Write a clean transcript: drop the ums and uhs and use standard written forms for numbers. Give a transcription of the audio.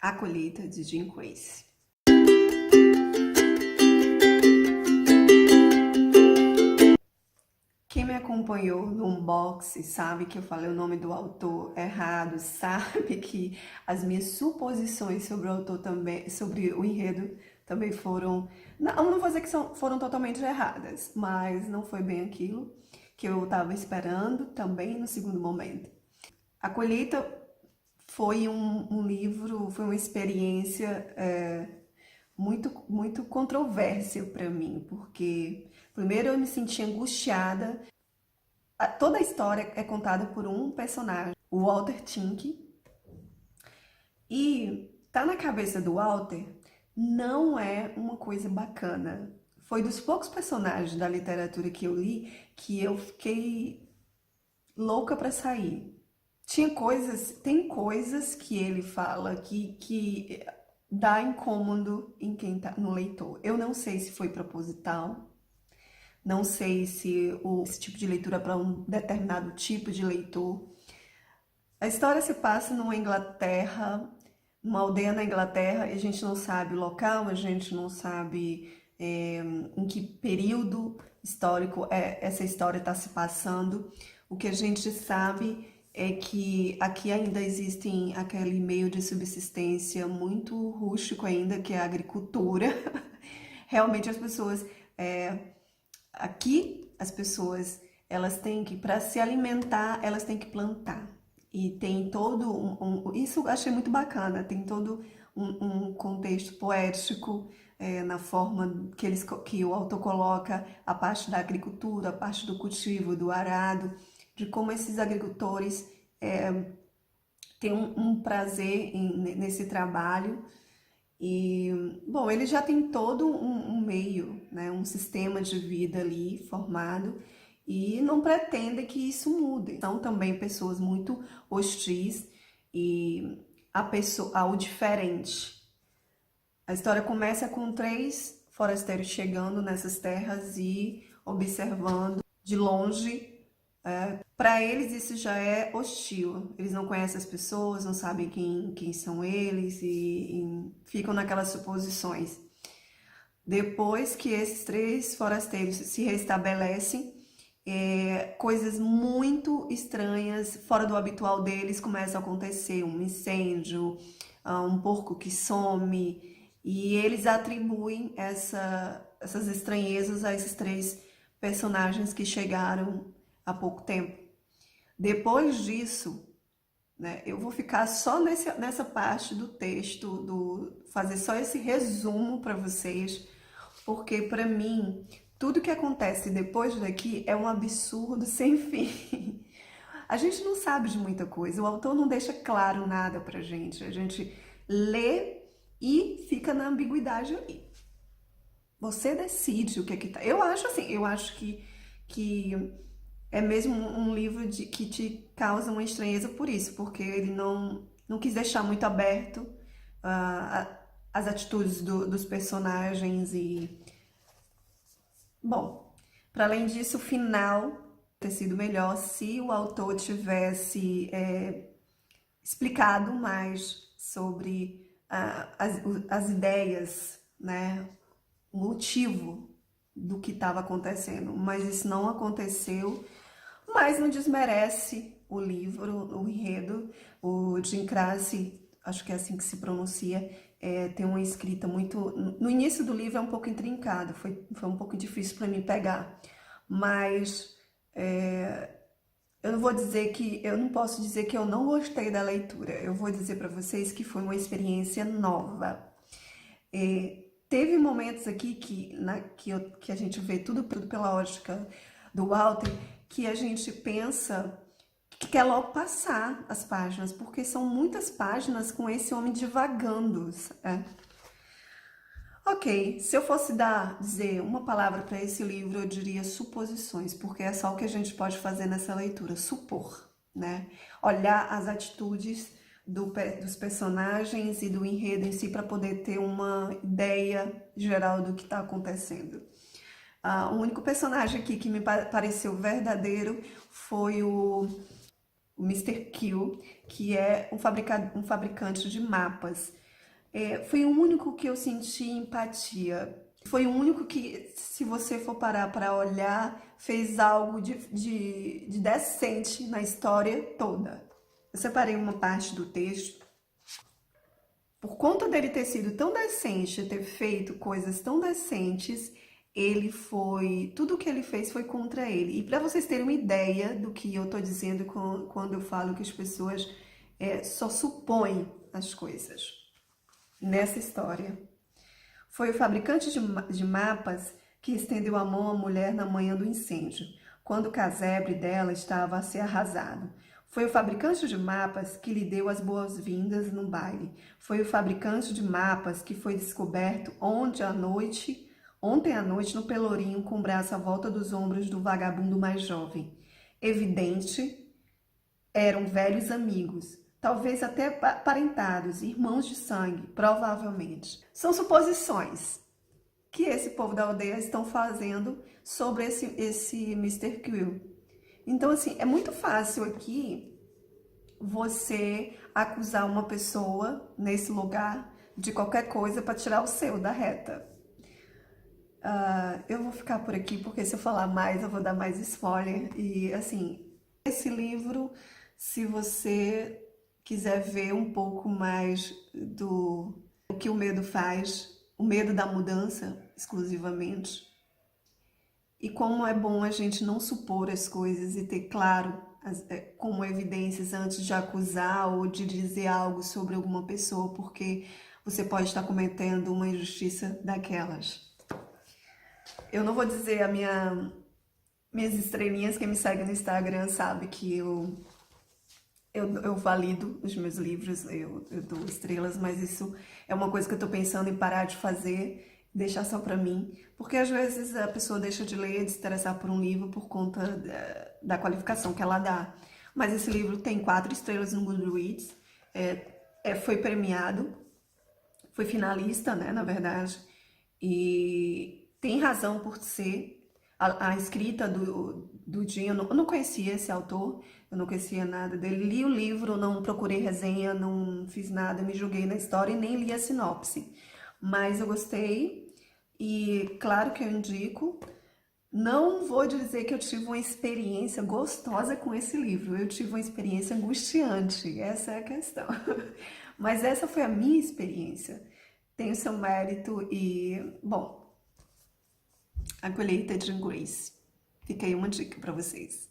A Colheita, de Jim Quincy. Quem me acompanhou no unboxing sabe que eu falei o nome do autor errado, sabe que as minhas suposições sobre o autor também, sobre o enredo, também foram, não vou dizer que foram totalmente erradas, mas não foi bem aquilo que eu estava esperando também no segundo momento. A Colheita foi um livro, foi uma experiência muito controversa para mim, porque primeiro eu me senti angustiada. Toda a história é contada por um personagem, o Walter Tink, e tá na cabeça do Walter não é uma coisa bacana. Foi dos poucos personagens da literatura que eu li que eu fiquei louca para sair. Tem coisas que ele fala que dá incômodo em quem tá no leitor. Eu não sei se foi proposital, não sei se esse tipo de leitura é para um determinado tipo de leitor. A história se passa numa Inglaterra, numa aldeia na Inglaterra, e a gente não sabe o local, a gente não sabe em que período histórico essa história está se passando. O que a gente sabe é que aqui ainda existem aquele meio de subsistência muito rústico ainda, que é a agricultura. Realmente as pessoas, aqui as pessoas, elas têm que, para se alimentar, elas têm que plantar. E tem todo isso eu achei muito bacana, tem todo um contexto poético na forma que o autor coloca a parte da agricultura, a parte do cultivo, do arado, de como esses agricultores têm um prazer nesse trabalho. E, bom, ele já tem todo um meio, né, um sistema de vida ali formado e não pretende que isso mude. São também pessoas muito hostis e ao diferente. A história começa com 3 forasteiros chegando nessas terras e observando de longe. Para eles isso já é hostil, eles não conhecem as pessoas, não sabem quem são eles e ficam naquelas suposições. Depois que esses 3 forasteiros se restabelecem, coisas muito estranhas, fora do habitual deles, começam a acontecer, um incêndio, um porco que some, e eles atribuem essas estranhezas a esses 3 personagens que chegaram há pouco tempo. Depois disso, né, eu vou ficar só nessa parte do texto, fazer só esse resumo para vocês, porque para mim, tudo que acontece depois daqui é um absurdo sem fim. A gente não sabe de muita coisa, o autor não deixa claro nada pra gente, a gente lê e fica na ambiguidade ali. Você decide o que é que tá. Eu acho assim, eu acho que é mesmo um livro que te causa uma estranheza por isso, porque ele não quis deixar muito aberto as atitudes dos personagens e... Bom, para além disso, o final ter sido melhor se o autor tivesse explicado mais sobre as ideias, né, o motivo do que estava acontecendo, mas isso não aconteceu. Mas não desmerece o livro, o enredo. O Jim Quincy, acho que é assim que se pronuncia, tem uma escrita muito... No início do livro é um pouco intrincado, foi um pouco difícil para mim pegar. Mas eu não vou dizer que... Eu não posso dizer que eu não gostei da leitura. Eu vou dizer para vocês que foi uma experiência nova. Teve momentos aqui que a gente vê tudo pela ótica do Walter, que a gente pensa que quer logo passar as páginas, porque são muitas páginas com esse homem divagando. Ok, se eu fosse dizer uma palavra para esse livro, eu diria suposições, porque é só o que a gente pode fazer nessa leitura, supor, né? Olhar as atitudes dos personagens e do enredo em si para poder ter uma ideia geral do que está acontecendo. O único personagem aqui que me pareceu verdadeiro foi o Mr. Q, que é um fabricante de mapas. Foi o único que eu senti empatia. Foi o único que, se você for parar para olhar, fez algo de decente na história toda. Eu separei uma parte do texto. Por conta dele ter sido tão decente, ter feito coisas tão decentes, ele foi. Tudo que ele fez foi contra ele. E para vocês terem uma ideia do que eu tô dizendo quando eu falo que as pessoas só supõem as coisas nessa história. Foi o fabricante de mapas que estendeu a mão à mulher na manhã do incêndio, quando o casebre dela estava a ser arrasado. Foi o fabricante de mapas que lhe deu as boas-vindas no baile. Foi o fabricante de mapas que foi descoberto ontem à noite no Pelourinho com o braço à volta dos ombros do vagabundo mais jovem. Evidente, eram velhos amigos, talvez até parentados, irmãos de sangue, provavelmente. São suposições que esse povo da aldeia estão fazendo sobre esse Mr. Quill. Então, assim, é muito fácil aqui você acusar uma pessoa nesse lugar de qualquer coisa para tirar o seu da reta. Eu vou ficar por aqui porque se eu falar mais eu vou dar mais spoiler. E, assim, esse livro, se você quiser ver um pouco mais do que o medo faz, o medo da mudança exclusivamente, e como é bom a gente não supor as coisas e ter claro como evidências antes de acusar ou de dizer algo sobre alguma pessoa, porque você pode estar cometendo uma injustiça daquelas. Eu não vou dizer minhas estrelinhas, quem me segue no Instagram sabe que eu valido os meus livros, eu dou estrelas, mas isso é uma coisa que eu tô pensando em parar de fazer, deixar só pra mim, porque às vezes a pessoa deixa de ler, de se interessar por um livro por conta da qualificação que ela dá. Mas esse livro tem 4 estrelas no Goodreads, foi premiado, foi finalista, né, na verdade, e tem razão por ser. A escrita do Jim, eu não conhecia esse autor, eu não conhecia nada dele. Li o livro, não procurei resenha, não fiz nada, me joguei na história e nem li a sinopse. Mas eu gostei e claro que eu indico. Não vou dizer que eu tive uma experiência gostosa com esse livro, eu tive uma experiência angustiante, essa é a questão. Mas essa foi a minha experiência. Tem o seu mérito e, bom, A Colheita de Grace. Fica aí uma dica para vocês.